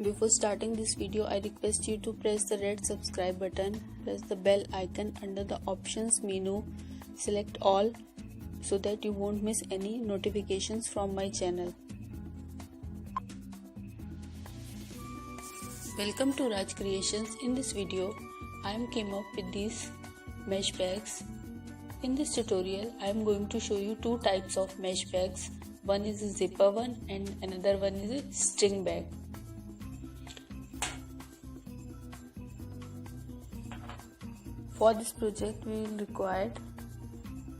Before starting this video, I request you to press the red subscribe button, press the bell icon under the options menu, select all so that you won't miss any notifications from my channel. Welcome to Raj Creations. In this video, I came up with these mesh bags. In this tutorial, I am going to show you two types of mesh bags. One is a zipper one and another one is a string bag. For this project, we will require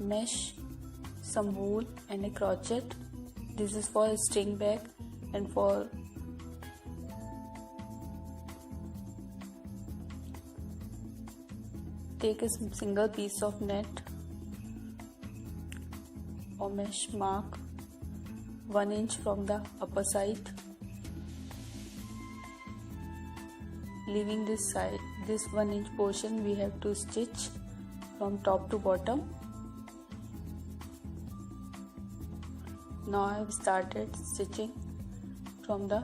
mesh, some wool and a crochet. This is for a string bag, and for take a single piece of net or mesh, mark 1 inch from the upper side, leaving this side, this 1 inch portion we have to stitch from top to bottom. Now I have started stitching from the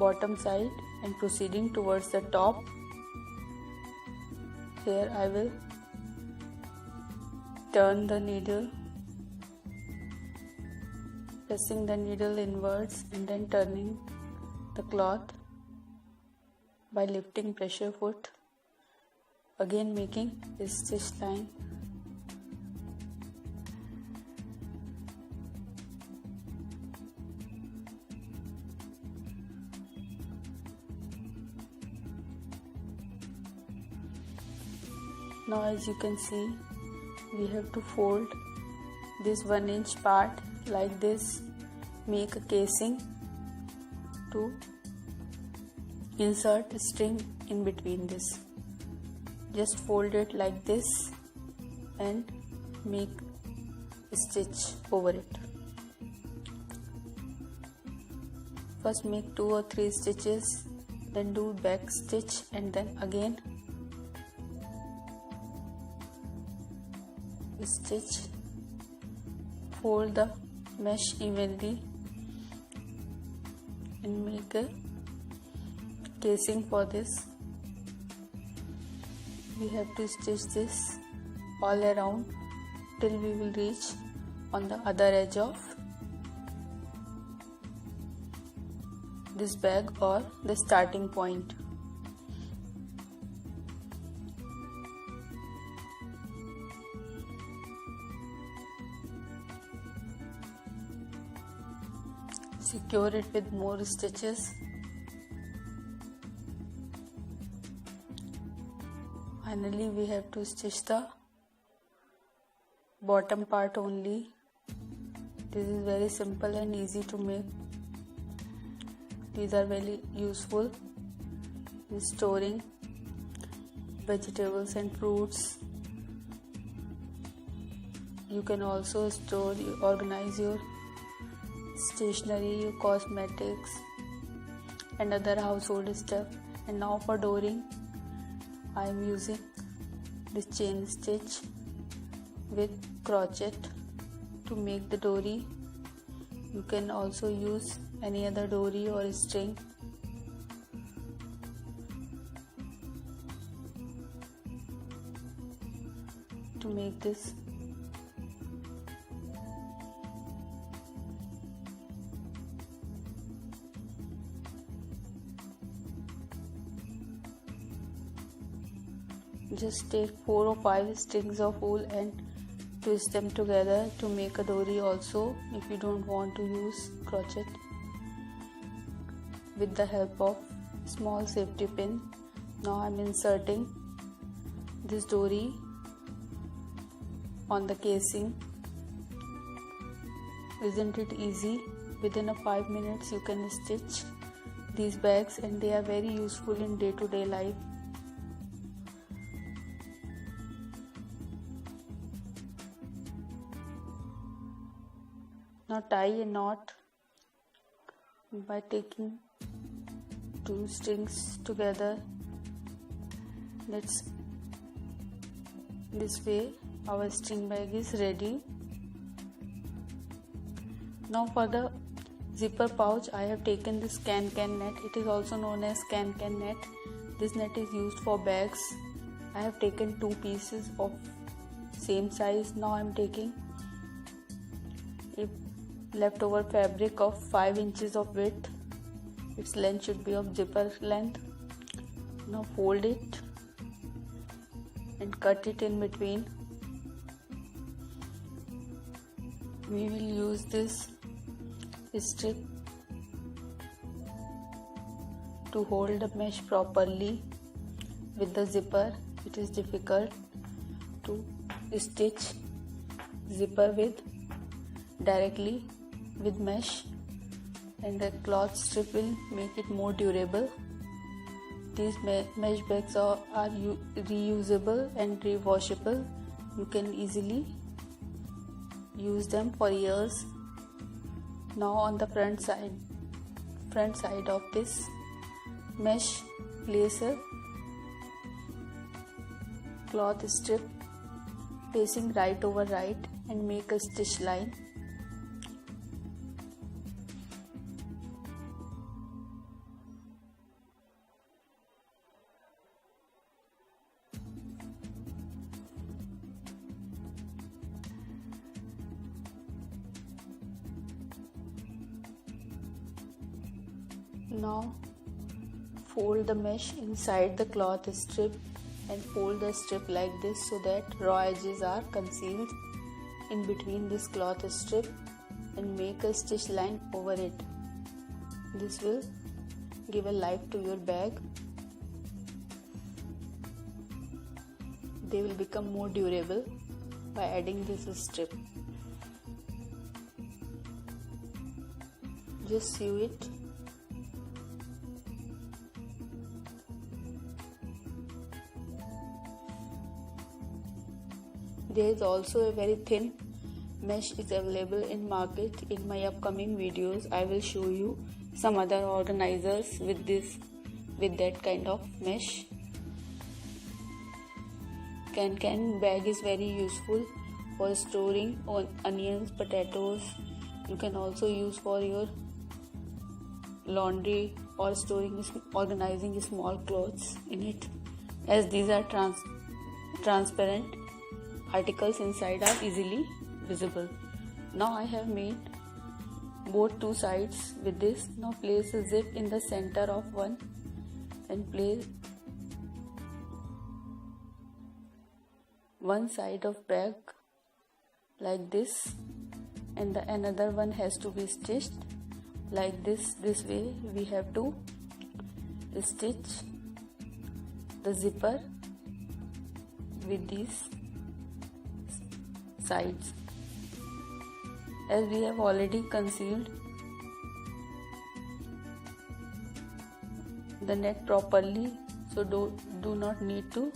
bottom side and proceeding towards the top. Here I will turn the needle, pressing the needle inwards and then turning the cloth by lifting pressure foot, again making a stitch line. Now as you can see, we have to fold this 1 inch part like this, make a casing to insert a string in between this. Just fold it like this and make a stitch over it. First make 2 or 3 stitches, then do back stitch and then again stitch. Fold the mesh evenly and make a casing for this. We have to stitch this all around till we will reach on the other edge of this bag or the starting point. Secure it with more stitches. Finally, we have to stitch the bottom part only. This is very simple and easy to make. These are very useful in storing vegetables and fruits. You can also organize your stationery, your cosmetics and other household stuff. And now for doring, I am using this chain stitch with crochet to make the dory. You can also use any other dory or string. To make this. Just take 4 or 5 strings of wool and twist them together to make a dory also, if you don't want to use crochet. With the help of small safety pin, now I am inserting this dory on the casing. Isn't it easy? Within 5 minutes you can stitch these bags, and they are very useful in day-to-day life. Now tie a knot by taking 2 strings together. This way our string bag is ready. Now for the zipper pouch, I have taken this can net. It is also known as can net. This net is used for bags. I have taken 2 pieces of same size. Now I am taking a leftover fabric of 5 inches of width. Its length should be of zipper length. Now fold it and cut it in between. We will use this strip to hold the mesh properly. With the zipper, it is difficult to stitch zipper directly with mesh, and the cloth strip will make it more durable. These mesh bags are reusable and rewashable. You can easily use them for years. Now on the front side of this mesh, place a cloth strip facing right over right and make a stitch line. Now fold the mesh inside the cloth strip and fold the strip like this so that raw edges are concealed in between this cloth strip, and make a stitch line over it. This will give a life to your bag. They will become more durable by adding this strip. Just sew it. There is also a very thin mesh is available in market. In my upcoming videos, I will show you some other organizers with that kind of mesh. Can bag is very useful for storing onions, potatoes. You can also use for your laundry or organizing small clothes in it, as these are transparent. Articles inside are easily visible. Now I have made both 2 sides with this. Now place a zip in the center of one and place one side of bag like this, and the another one has to be stitched like this. This way we have to stitch the zipper with these sides. As we have already concealed the net properly, so do not need to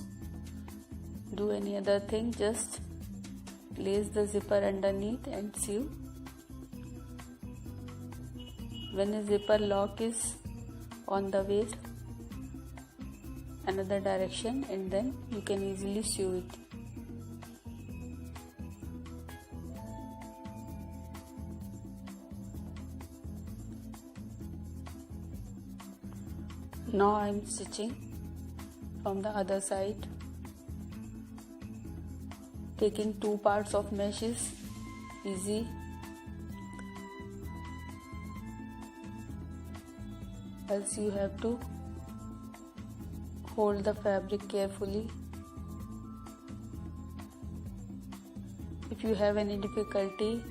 do any other thing. Just place the zipper underneath and sew. When a zipper lock is on the way another direction, and then you can easily sew it. Now I am stitching from the other side. Taking 2 parts of mesh is easy. Else you have to hold the fabric carefully. If you have any difficulty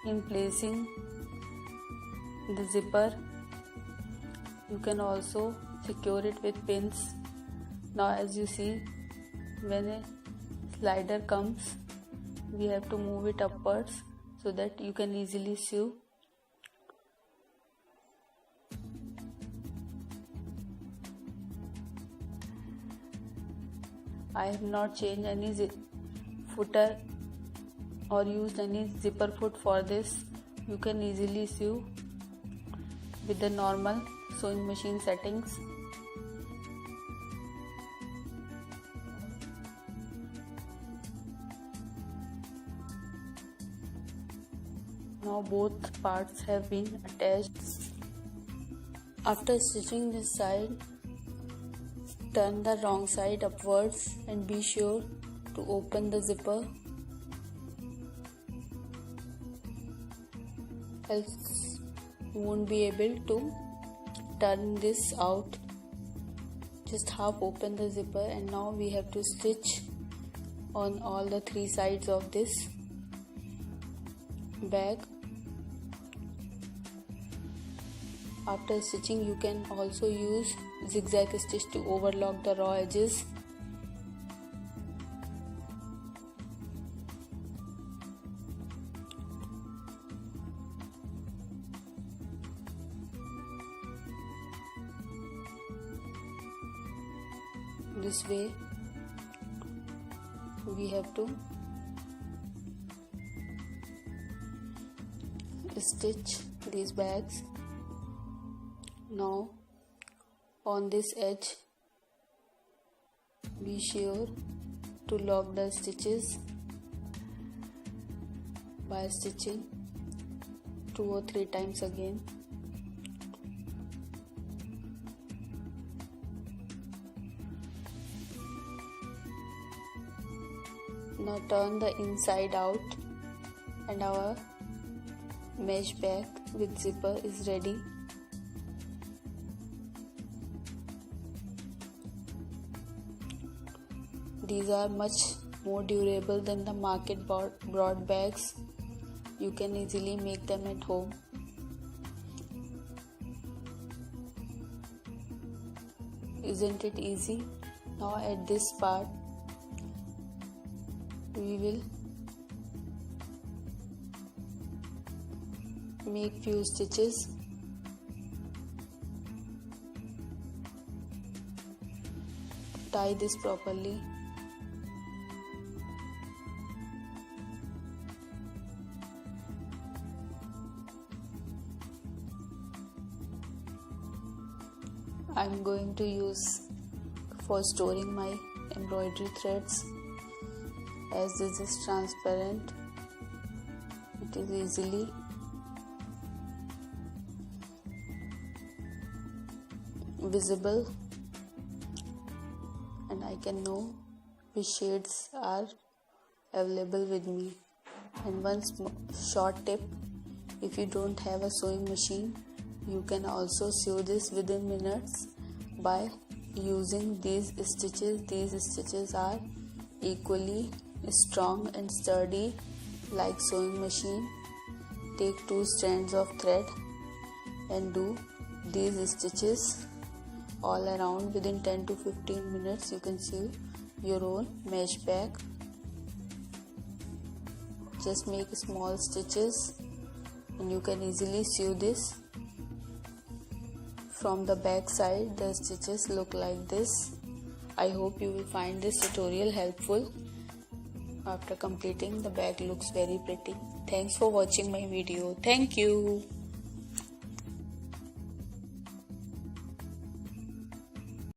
in placing the zipper, you can also secure it with pins. Now as you see, when a slider comes, we have to move it upwards so that you can easily sew. I have not changed any footer or used any zipper foot for this. You can easily sew with the normal sewing machine settings. Now Now both parts have been attached. After stitching this side, turn the wrong side upwards and be sure to open the zipper, else you won't be able to turn this out. Just half open the zipper, and now we have to stitch on all the three sides of this bag. After stitching, you can also use zigzag stitch to overlock the raw edges. This way we have to stitch these bags. Now on this edge, be sure to lock the stitches by stitching 2 or 3 times again. Now turn the inside out and our mesh bag with zipper is ready. These are much more durable than the market broad bags. You can easily make them at home. Isn't it easy? Now at this part, we will make few stitches. Tie this properly. I'm going to use for storing my embroidery threads. As this is transparent, it is easily visible, and I can know which shades are available with me. And one short tip: if you don't have a sewing machine, you can also sew this within minutes by using these stitches. These stitches are equally strong and sturdy like sewing machine. Take 2 strands of thread and do these stitches all around. Within 10 to 15 minutes you can sew your own mesh bag. Just make small stitches and you can easily sew this. From the back side, the stitches look like this. I hope you will find this tutorial helpful. After completing, the bag looks very pretty. Thanks for watching my video. Thank you.